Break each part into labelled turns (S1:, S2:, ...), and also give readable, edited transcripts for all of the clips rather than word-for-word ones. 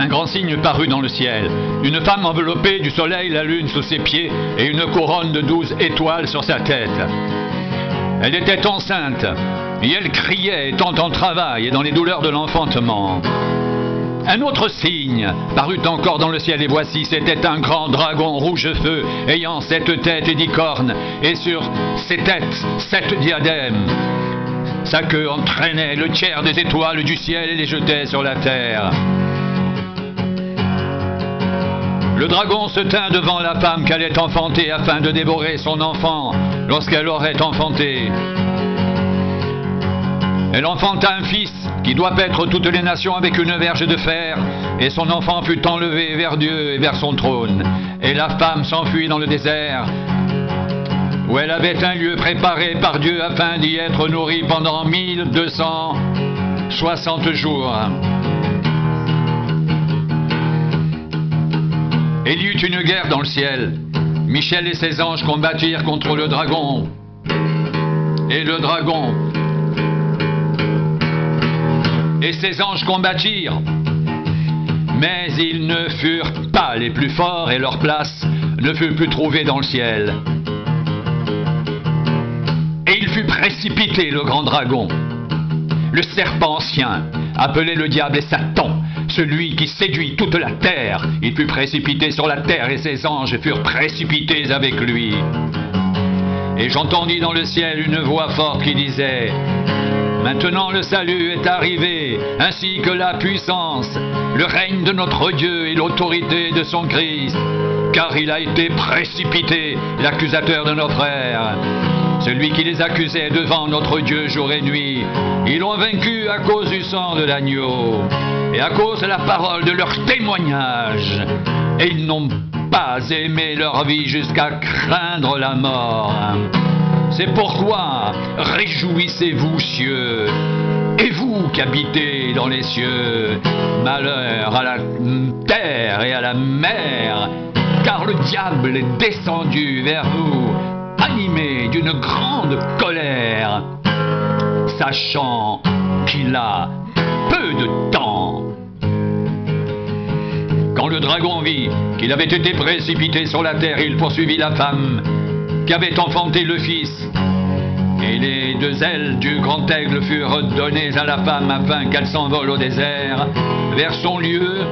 S1: un grand signe parut dans le ciel. Une femme enveloppée du soleil, la lune sous ses pieds et une couronne de 12 étoiles sur sa tête. Elle était enceinte et elle criait, étant en travail et dans les douleurs de l'enfantement. Un autre signe parut encore dans le ciel, et voici, c'était un grand dragon rouge feu, ayant 7 têtes et 10 cornes, et sur ses têtes 7 diadèmes. Sa queue entraînait le tiers des étoiles du ciel et les jetait sur la terre. Le dragon se tint devant la femme qu'elle allait enfanter afin de dévorer son enfant lorsqu'elle l'aurait enfanté. Elle enfanta un fils qui doit paître toutes les nations avec une verge de fer, et son enfant fut enlevé vers Dieu et vers son trône. Et la femme s'enfuit dans le désert, où elle avait un lieu préparé par Dieu afin d'y être nourrie pendant 1260 jours. Il y eut une guerre dans le ciel. Michel et ses anges combattirent contre le dragon. Et le dragon et ses anges combattirent. Mais ils ne furent pas les plus forts et leur place ne fut plus trouvée dans le ciel. Et il fut précipité, le grand dragon, le serpent ancien, appelé le diable et Satan, celui qui séduit toute la terre. Il fut précipité sur la terre et ses anges furent précipités avec lui. Et j'entendis dans le ciel une voix forte qui disait: maintenant le salut est arrivé, ainsi que la puissance, le règne de notre Dieu et l'autorité de son Christ, car il a été précipité, l'accusateur de nos frères, celui qui les accusait devant notre Dieu jour et nuit. Ils l'ont vaincu à cause du sang de l'agneau et à cause de la parole de leur témoignage, et ils n'ont pas aimé leur vie jusqu'à craindre la mort. C'est pourquoi réjouissez-vous, cieux, et vous qui habitez dans les cieux, malheur à la terre et à la mer, car le diable est descendu vers vous, animé d'une grande colère, sachant qu'il a peu de temps. Quand le dragon vit qu'il avait été précipité sur la terre, il poursuivit la femme qui avait enfanté le fils. Et les 2 ailes du grand aigle furent données à la femme afin qu'elle s'envole au désert, vers son lieu,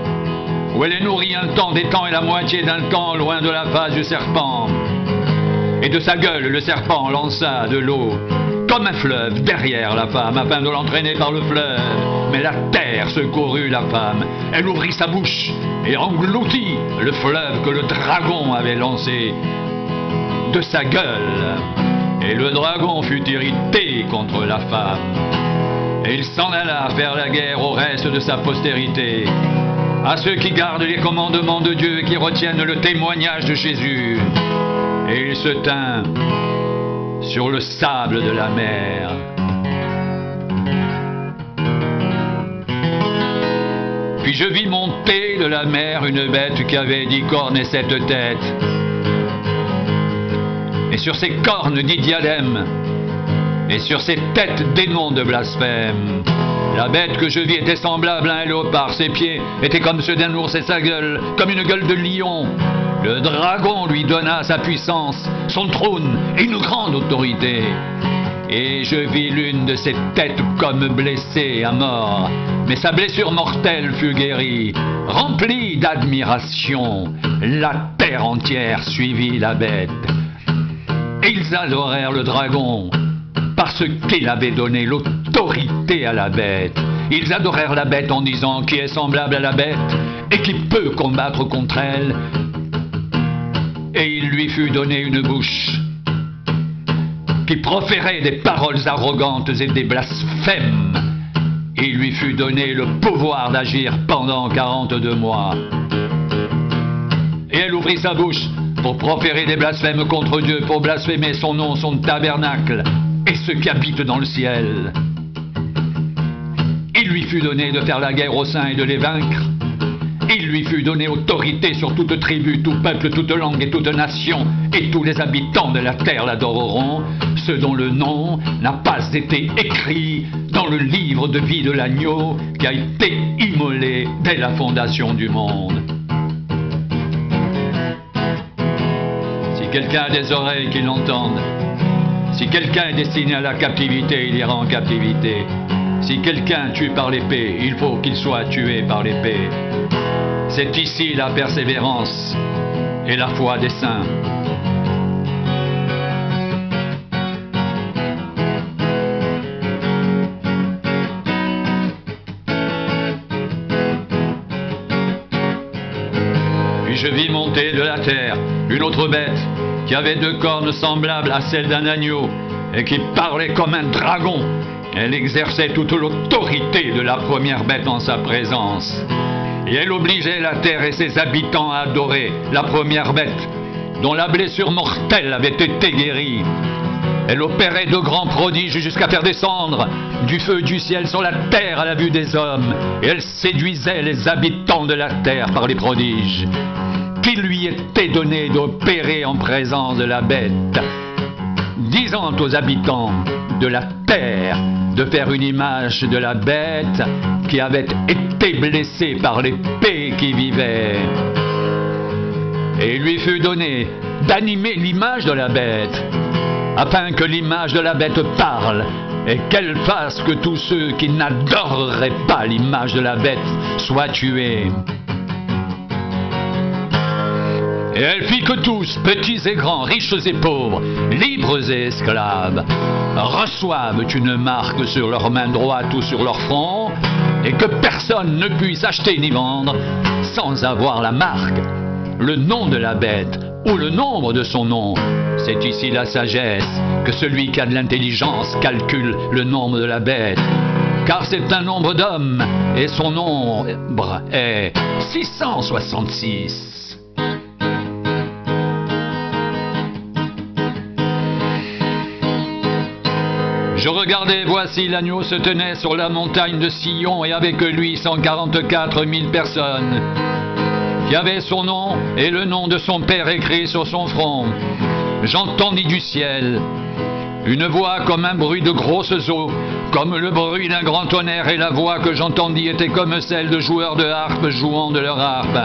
S1: où elle est nourrie un temps des temps et la moitié d'un temps loin de la face du serpent. Et de sa gueule, le serpent lança de l'eau comme un fleuve derrière la femme, afin de l'entraîner par le fleuve. Mais la terre secourut la femme. Elle ouvrit sa bouche et engloutit le fleuve que le dragon avait lancé de sa gueule. Et le dragon fut irrité contre la femme. Et il s'en alla faire la guerre au reste de sa postérité, à ceux qui gardent les commandements de Dieu et qui retiennent le témoignage de Jésus. Et il se tint sur le sable de la mer. Puis je vis monter de la mer une bête qui avait 10 cornes et 7 têtes. Et sur ses cornes 10 diadèmes, et sur ses têtes des noms de blasphème. La bête que je vis était semblable à un léopard, ses pieds étaient comme ceux d'un ours et sa gueule comme une gueule de lion. Le dragon lui donna sa puissance, son trône et une grande autorité. Et je vis l'une de ses têtes comme blessée à mort, mais sa blessure mortelle fut guérie. Remplie d'admiration, la terre entière suivit la bête. Et ils adorèrent le dragon, parce qu'il avait donné l'autorité à la bête. Ils adorèrent la bête en disant: qui est semblable à la bête et qui peut combattre contre elle? Et il lui fut donné une bouche qui proférait des paroles arrogantes et des blasphèmes. Il lui fut donné le pouvoir d'agir pendant 42 mois. Et elle ouvrit sa bouche pour proférer des blasphèmes contre Dieu, pour blasphémer son nom, son tabernacle et ceux qui habitent dans le ciel. Il lui fut donné de faire la guerre aux saints et de les vaincre. Il lui fut donné autorité sur toute tribu, tout peuple, toute langue et toute nation, et tous les habitants de la terre l'adoreront. ceux dont le nom n'a pas été écrit dans le livre de vie de l'agneau qui a été immolé dès la fondation du monde. Si quelqu'un a des oreilles qui l'entendent, si quelqu'un est destiné à la captivité, il ira en captivité. Si quelqu'un tue par l'épée, il faut qu'il soit tué par l'épée. C'est ici la persévérance et la foi des saints. Puis je vis monter de la terre une autre bête qui avait 2 cornes semblables à celles d'un agneau et qui parlait comme un dragon. Elle exerçait toute l'autorité de la première bête en sa présence. Et elle obligeait la terre et ses habitants à adorer la première bête, dont la blessure mortelle avait été guérie. Elle opérait de grands prodiges jusqu'à faire descendre du feu du ciel sur la terre à la vue des hommes. Et elle séduisait les habitants de la terre par les prodiges qui lui était donné d'opérer en présence de la bête, disant aux habitants de la terre de faire une image de la bête qui avait été blessée par l'épée qui vivait. Et il lui fut donné d'animer l'image de la bête, afin que l'image de la bête parle, et qu'elle fasse que tous ceux qui n'adoreraient pas l'image de la bête soient tués. Et elle fit que tous, petits et grands, riches et pauvres, libres et esclaves, reçoivent une marque sur leur main droite ou sur leur front, et que personne ne puisse acheter ni vendre sans avoir la marque, le nom de la bête ou le nombre de son nom. C'est ici la sagesse, que celui qui a de l'intelligence calcule le nombre de la bête, car c'est un nombre d'hommes, et son nombre est 666. Je regardais, voici l'agneau se tenait sur la montagne de Sion et avec lui 144 000 personnes, qui avaient son nom et le nom de son père écrit sur son front. J'entendis du ciel une voix comme un bruit de grosses eaux, comme le bruit d'un grand tonnerre, et la voix que j'entendis était comme celle de joueurs de harpe jouant de leur harpe.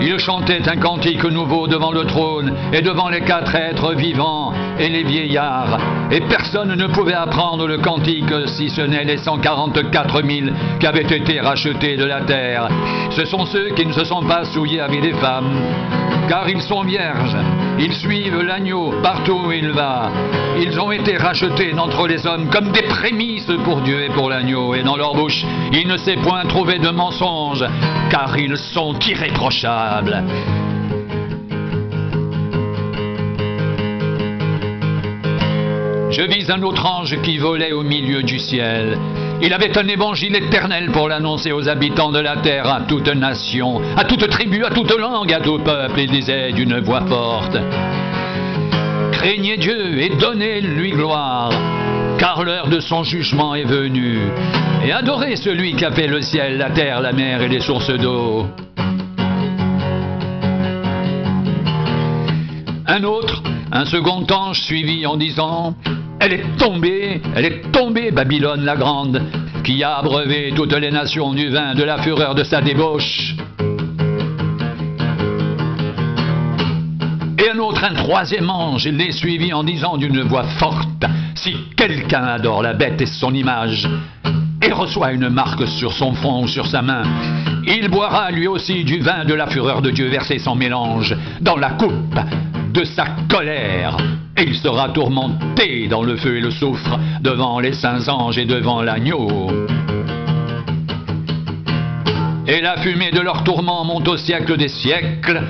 S1: Ils chantaient un cantique nouveau devant le trône et devant les 4 êtres vivants et les vieillards. Et personne ne pouvait apprendre le cantique si ce n'est les 144 000 qui avaient été rachetés de la terre. Ce sont ceux qui ne se sont pas souillés avec des femmes, car ils sont vierges. Ils suivent l'agneau partout où il va. Ils ont été rachetés d'entre les hommes comme des prémices pour Dieu et pour l'agneau. Et dans leur bouche, il ne s'est point trouvé de mensonge, car ils sont irréprochables. Je vis un autre ange qui volait au milieu du ciel. Il avait un évangile éternel pour l'annoncer aux habitants de la terre, à toute nation, à toute tribu, à toute langue, à tout peuple. Il disait d'une voix forte: craignez Dieu et donnez-lui gloire, car l'heure de son jugement est venue. Et adorez celui qui a fait le ciel, la terre, la mer et les sources d'eau. Un autre, un second ange suivit en disant: elle est tombée, Babylone la grande, qui a abreuvé toutes les nations du vin de la fureur de sa débauche. Et un autre, un troisième ange, les suivit en disant d'une voix forte: si quelqu'un adore la bête et son image, et reçoit une marque sur son front ou sur sa main, il boira lui aussi du vin de la fureur de Dieu versé sans mélange dans la coupe de sa colère, et il sera tourmenté dans le feu et le soufre devant les saints anges et devant l'agneau. Et la fumée de leur tourment monte au siècle des siècles,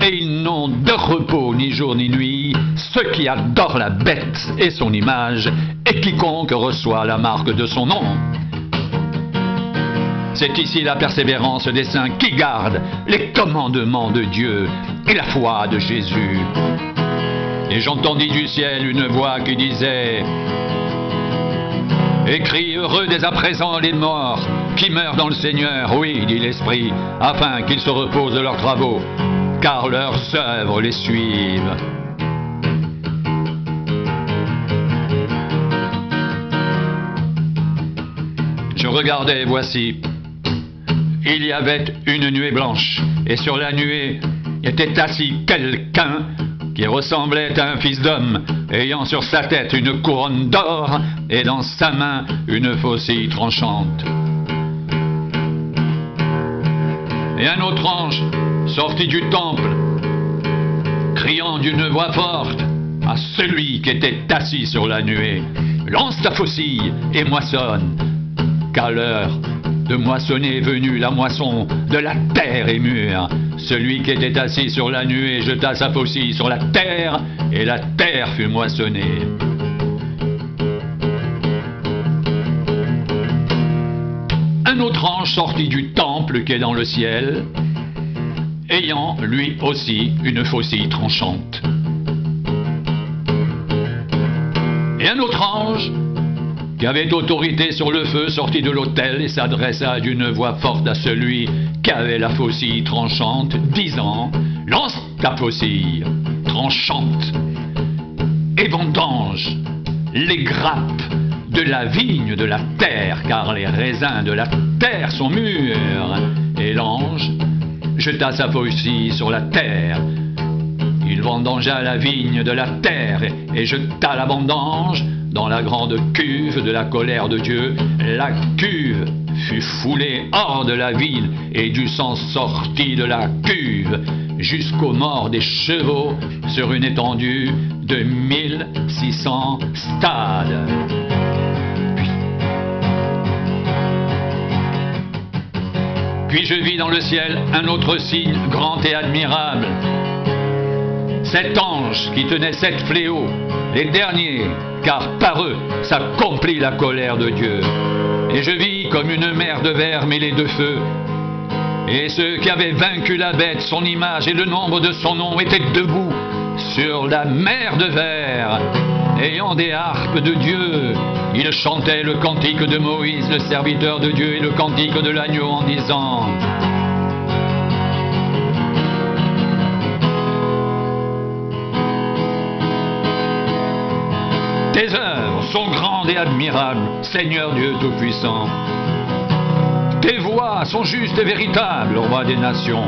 S1: et ils n'ont de repos ni jour ni nuit, ceux qui adorent la bête et son image, et quiconque reçoit la marque de son nom. C'est ici la persévérance des saints qui gardent les commandements de Dieu et la foi de Jésus. Et j'entendis du ciel une voix qui disait: écris, heureux dès à présent les morts qui meurent dans le Seigneur, oui, dit l'Esprit, afin qu'ils se reposent de leurs travaux, car leurs œuvres les suivent. je regardais, voici, il y avait une nuée blanche, et sur la nuée était assis quelqu'un qui ressemblait à un fils d'homme, ayant sur sa tête une couronne d'or, et dans sa main une faucille tranchante. Et un autre ange sortit du temple, criant d'une voix forte à celui qui était assis sur la nuée: lance ta faucille et moissonne, car l'heure de moissonner est venue, la moisson de la terre est mûre. Celui qui était assis sur la nuée jeta sa faucille sur la terre, et la terre fut moissonnée. Un autre ange sortit du temple qui est dans le ciel, ayant lui aussi une faucille tranchante. Et un autre ange qui avait autorité sur le feu sortit de l'autel et s'adressa d'une voix forte à celui qui avait la faucille tranchante, disant: lance ta faucille tranchante et vendange les grappes de la vigne de la terre, car les raisins de la terre sont mûrs. Et l'ange jeta sa faucille sur la terre. Il vendangea la vigne de la terre et jeta la vendange dans la grande cuve de la colère de Dieu. La cuve fut foulée hors de la ville, et du sang sortit de la cuve jusqu'aux morts des chevaux sur une étendue de 1600 stades. Puis je vis dans le ciel un autre signe grand et admirable. 7 anges qui tenaient 7 fléaux, les derniers, car par eux s'accomplit la colère de Dieu. Et je vis comme une mer de verre mêlée de feu. Et ceux qui avaient vaincu la bête, son image et le nombre de son nom étaient debout sur la mer de verre, ayant des harpes de Dieu. Ils chantaient le cantique de Moïse, le serviteur de Dieu, et le cantique de l'agneau en disant: tes œuvres sont grandes et admirables, Seigneur Dieu Tout-Puissant. Tes voies sont justes et véritables, Roi des nations.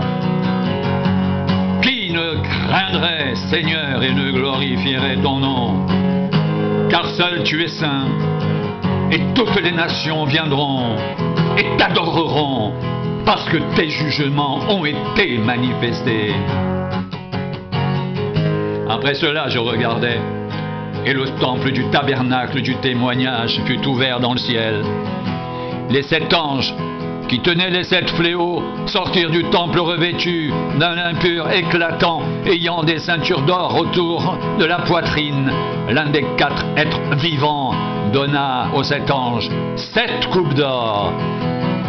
S1: Qui ne craindrait, Seigneur, et ne glorifierait ton nom? Car seul tu es saint, et toutes les nations viendront et t'adoreront, parce que tes jugements ont été manifestés. Après cela, je regardais, et le temple du tabernacle du témoignage fut ouvert dans le ciel. Les 7 anges qui tenaient les 7 fléaux sortirent du temple revêtus d'un lin pur éclatant, ayant des ceintures d'or autour de la poitrine. L'un des 4 êtres vivants donna aux 7 anges 7 coupes d'or,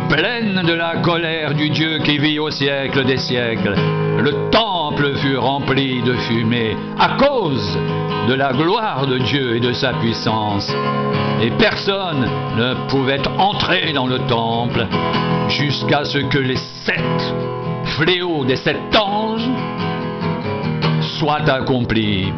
S1: pleines de la colère du Dieu qui vit au siècle des siècles. Le temple fut rempli de fumée à cause de la gloire de Dieu et de sa puissance. Et personne ne pouvait entrer dans le temple jusqu'à ce que les 7 fléaux des 7 anges soient accomplis.